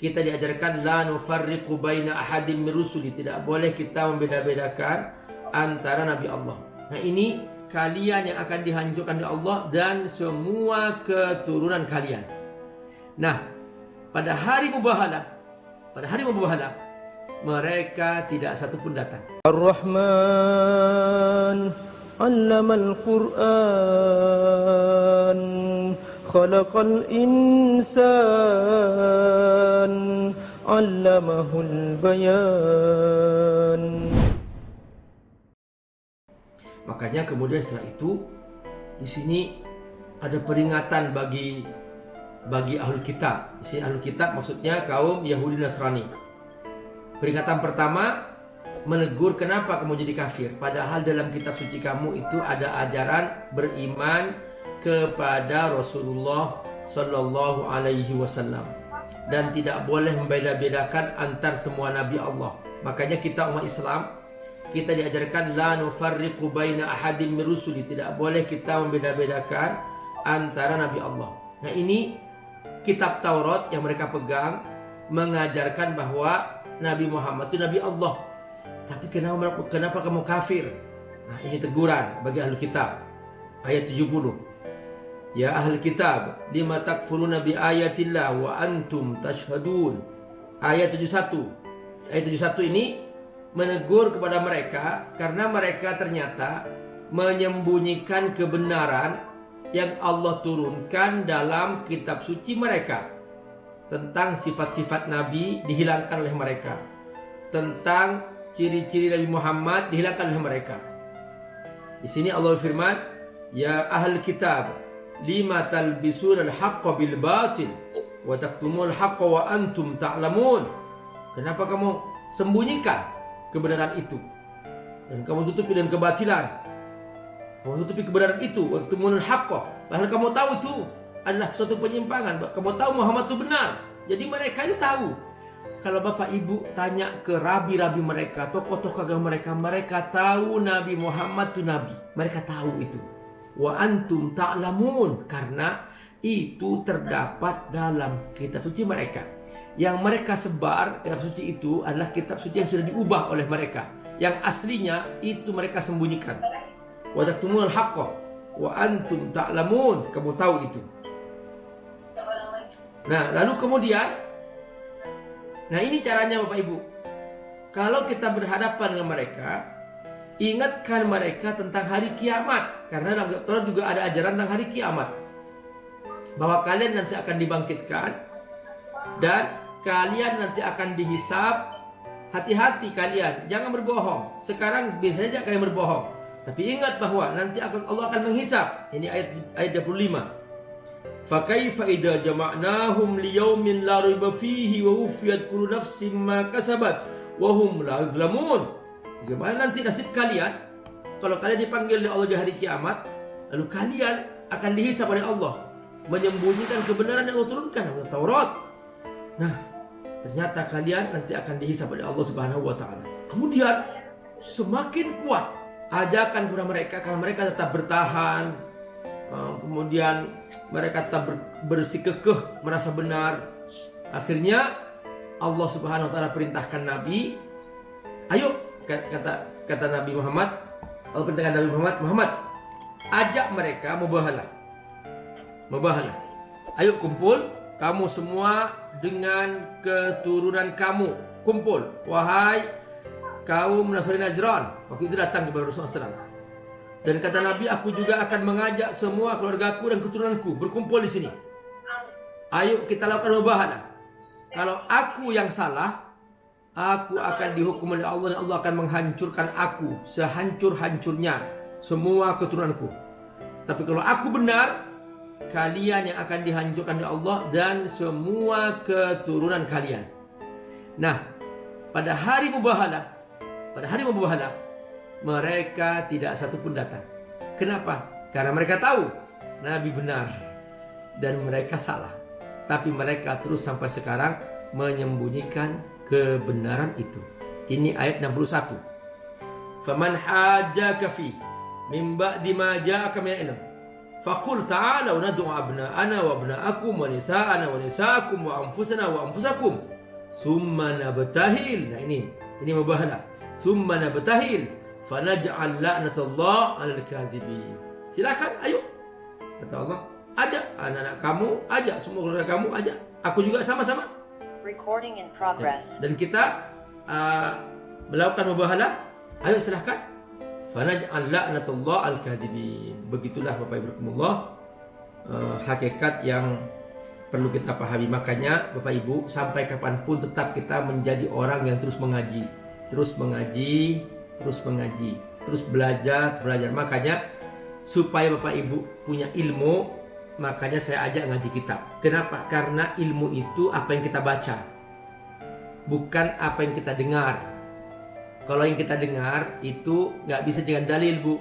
kita diajarkan la nufarriqu baina ahadin min rusuli, tidak boleh kita membeda-bedakan antara nabi Allah. Nah, ini kalian yang akan dihancurkan oleh Allah dan semua keturunan kalian. Nah, pada hari mubahalah, mereka tidak satupun datang. Ar-Rahman 'allamal Qur'an khalaqal insan 'allamahul bayan. Makanya kemudian setelah itu di sini ada peringatan bagi ahlul kitab. Di sini ahlul kitab maksudnya kaum Yahudi Nasrani. Peringatan pertama menegur kenapa kamu jadi kafir, padahal dalam kitab suci kamu itu ada ajaran beriman kepada Rasulullah Sallallahu Alaihi Wasallam dan tidak boleh membeda-bedakan antar semua nabi Allah. Makanya kita umat Islam, kita diajarkan la nufarriqu baina ahadin min rusuli, tidak boleh kita membeda-bedakan antara nabi Allah. Nah, ini kitab Taurat yang mereka pegang mengajarkan bahwa Nabi Muhammad itu Nabi Allah. Tapi kenapa kamu kafir? Nah, ini teguran bagi ahli kitab. Ayat 70. Ya ahli kitab, lima takfuruna bi ayatillah wa antum tashhadun. Ayat 71. Ayat 71 ini menegur kepada mereka karena mereka ternyata menyembunyikan kebenaran yang Allah turunkan dalam kitab suci mereka. Tentang sifat-sifat Nabi dihilangkan oleh mereka. Tentang ciri-ciri Nabi Muhammad dihilangkan oleh mereka. Di sini Allah berfirman, ya ahli kitab, lima talbisun al-haqqa bil batil wa taktumul haqqa wa antum ta'lamun. Kenapa kamu sembunyikan kebenaran itu dan kamu tutupi dengan kebatilan? Kamu tutupi kebenaran itu, wa taktumul haqqa, padahal kamu tahu itu adalah suatu penyimpangan. Kamu tahu Muhammad itu benar. Jadi mereka itu tahu. Kalau bapak ibu tanya ke rabi-rabi mereka, tokoh-tokoh agama mereka, mereka tahu Nabi Muhammad itu nabi. Mereka tahu itu. Wa antum ta'lamun, karena itu terdapat dalam kitab suci mereka. Yang mereka sebar kitab suci itu adalah kitab suci yang sudah diubah oleh mereka. Yang aslinya itu mereka sembunyikan. Wa taktumul haqqa wa antum ta'lamun, kamu tahu itu. Nah, lalu kemudian, nah ini caranya Bapak Ibu. Kalau kita berhadapan dengan mereka, ingatkan mereka tentang hari kiamat. Karena dalam Taurat juga ada ajaran tentang hari kiamat, bahwa kalian nanti akan dibangkitkan dan kalian nanti akan dihisab. Hati-hati kalian, jangan berbohong. Sekarang biasanya kalian berbohong, tapi ingat bahwa nanti Allah akan menghisab. Ini ayat 25. Fakaifa idza jama'nahum liyaumin la raiba fihi wa wufiyat kullu nafsin ma kasabat wa hum la yuzlamun. Bagaimana nanti nasib kalian kalau kalian dipanggil oleh Allah di hari kiamat, lalu kalian akan dihisab oleh Allah, menyembunyikan kebenaran yang Allah turunkan dalam Taurat. Nah, ternyata kalian nanti akan dihisab oleh Allah Subhanahu wa taala. Kemudian semakin kuat ajakan kepada mereka karena mereka tetap bertahan. Kemudian mereka tetap bersikukuh merasa benar. Akhirnya Allah Subhanahu wa taala perintahkan Nabi, ayo, kata Nabi Muhammad, Allah perintahkan Nabi Muhammad, ajak mereka mubahalah. Ayo kumpul kamu semua dengan keturunan kamu, kumpul wahai kaum Nasrani Najran. Waktu itu datang kepada Rasulullah SAW. Dan kata Nabi, aku juga akan mengajak semua keluargaku dan keturunanku berkumpul di sini. Ayo kita lakukan mubahalah. Kalau aku yang salah, aku akan dihukum oleh Allah dan Allah akan menghancurkan aku sehancur-hancurnya semua keturunanku. Tapi kalau aku benar, kalian yang akan dihancurkan oleh Allah dan semua keturunan kalian. Nah, pada hari mubahalah, mereka tidak satupun datang. Kenapa? Karena mereka tahu Nabi benar dan mereka salah. Tapi mereka terus sampai sekarang menyembunyikan kebenaran itu. Ini ayat 61. Faman hajjaka fi min ba'di ma ja'aka minal ilm Faqul ta'alu nad'u abna'ana wa abna'akum wa nisa'ana wa nisa'akum wa anfusana wa anfusakum summa nabtahil. Nah ini mubahalah. Summa nabtahil fanaj'al la'natullah 'alal kadhibin. Silakan, ayo. Kata Allah, ajak anak-anak kamu, ajak semua keluarga kamu, ajak. Aku juga sama-sama. Recording in progress. Dan kita melakukan mubahalah. Ayo silahkan. Fanaj'al la'natullah 'alal kadhibin. Begitulah Bapak Ibu rahimakumullah, hakikat yang perlu kita pahami. Makanya Bapak Ibu, sampai kapanpun tetap kita menjadi orang yang terus mengaji, terus mengaji, terus mengaji, terus belajar. Makanya supaya Bapak Ibu punya ilmu, makanya saya ajak ngaji kitab. Kenapa? Karena ilmu itu apa yang kita baca, bukan apa yang kita dengar. Kalau yang kita dengar itu nggak bisa dengan dalil, Bu.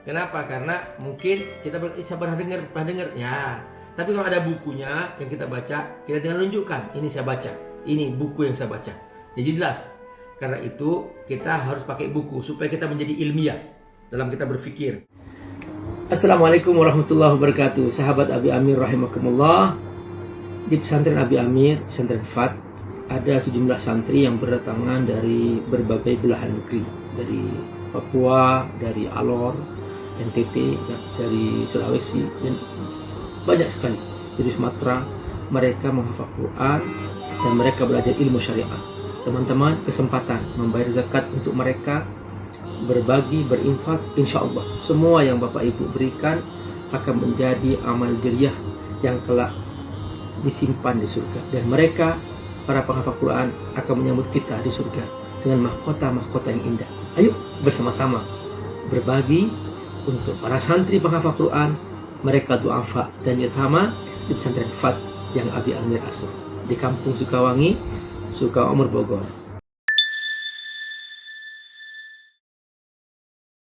Kenapa? Karena mungkin kita pernah dengar, ya. Tapi kalau ada bukunya yang kita baca, kita tinggal tunjukkan, ini saya baca, ini buku yang saya baca. Jadi jelas. Karena itu kita harus pakai buku supaya kita menjadi ilmiah dalam kita berpikir. Assalamualaikum warahmatullahi wabarakatuh. Sahabat Abi Amir rahimakumullah. Di pesantren Abi Amir, pesantren FAT, ada sejumlah santri yang berdatangan dari berbagai belahan negeri, dari Papua, dari Alor, NTT, dari Sulawesi, dan banyak sekali dari Sumatera. Mereka menghafal Quran dan mereka belajar ilmu syariah. Teman-teman, kesempatan membayar zakat untuk mereka, berbagi, berinfak, insya Allah semua yang Bapak Ibu berikan akan menjadi amal jariah yang kelak disimpan di surga. Dan mereka, para penghafal Quran, akan menyambut kita di surga dengan mahkota-mahkota yang indah. Ayo bersama-sama berbagi untuk para santri penghafal Quran, mereka du'afa dan yatama di pesantren FAT yang Abi Amir asuh di Kampung Sukawangi, Sukaumur, Bogor.